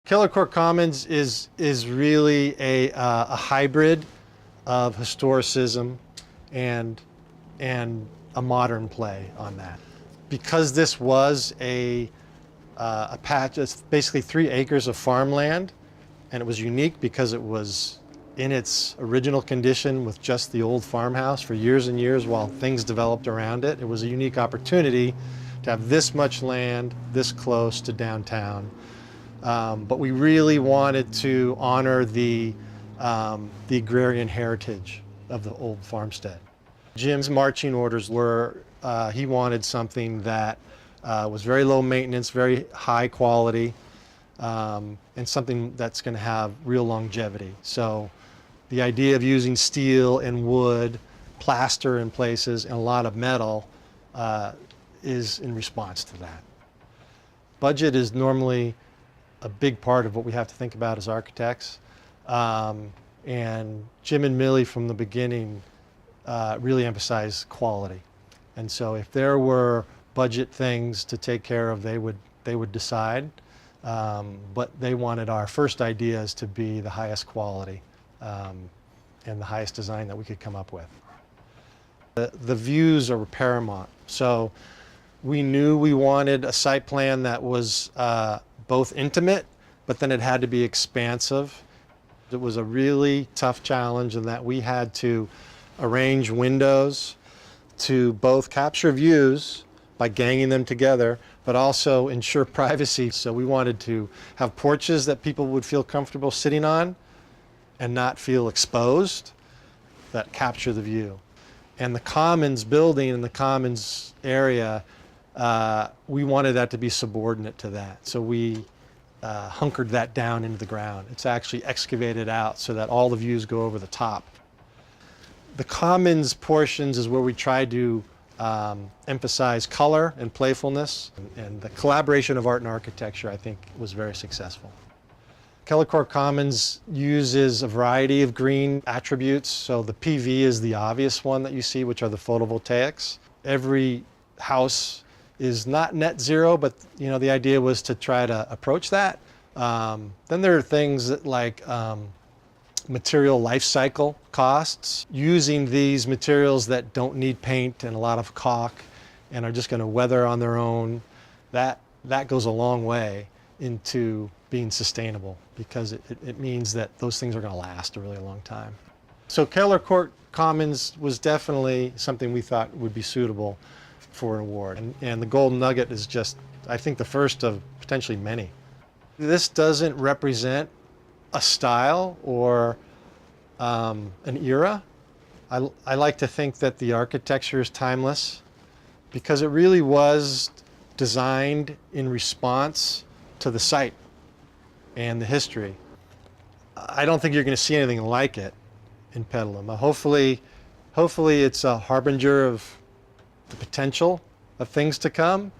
Keller Court Commons is really a hybrid of historicism and a modern play on that. Because this was a patch, it's basically 3 acres of farmland, and it was unique because it was in its original condition with just the old farmhouse for years and years while things developed around it. It was a unique opportunity to have this much land this close to downtown. But we really wanted to honor the agrarian heritage of the old farmstead. Jim's marching orders were, he wanted something that was very low maintenance, very high quality, and something that's going to have real longevity. So the idea of using steel and wood, plaster in places, and a lot of metal is in response to that. Budget is normally a big part of what we have to think about as architects. And Jim and Millie from the beginning really emphasized quality. And so if there were budget things to take care of, they would decide. But they wanted our first ideas to be the highest quality and the highest design that we could come up with. The views are paramount. So we knew we wanted a site plan that was both intimate, but then it had to be expansive. It was a really tough challenge in that we had to arrange windows to both capture views by ganging them together, but also ensure privacy. So we wanted to have porches that people would feel comfortable sitting on and not feel exposed, that capture the view. And the commons building and the commons area, we wanted that to be subordinate to that. So we hunkered that down into the ground. It's actually excavated out so that all the views go over the top. The commons portions is where we tried to emphasize color and playfulness, and the collaboration of art and architecture, I think, was very successful. Keller Court Commons uses a variety of green attributes. So the PV is the obvious one that you see, which are the photovoltaics. Every house is not net zero, but the idea was to try to approach that. Then there are things that like material life cycle costs, using these materials that don't need paint and a lot of caulk and are just going to weather on their own. That goes a long way into being sustainable, because it means that those things are going to last a really long time. So Keller Court Commons was definitely something we thought would be suitable for an award. And the Golden Nugget is just, I think, the first of potentially many. This doesn't represent a style or an era. I like to think that the architecture is timeless because it really was designed in response to the site and the history. I don't think you're going to see anything like it in Petaluma. Hopefully it's a harbinger of the potential of things to come.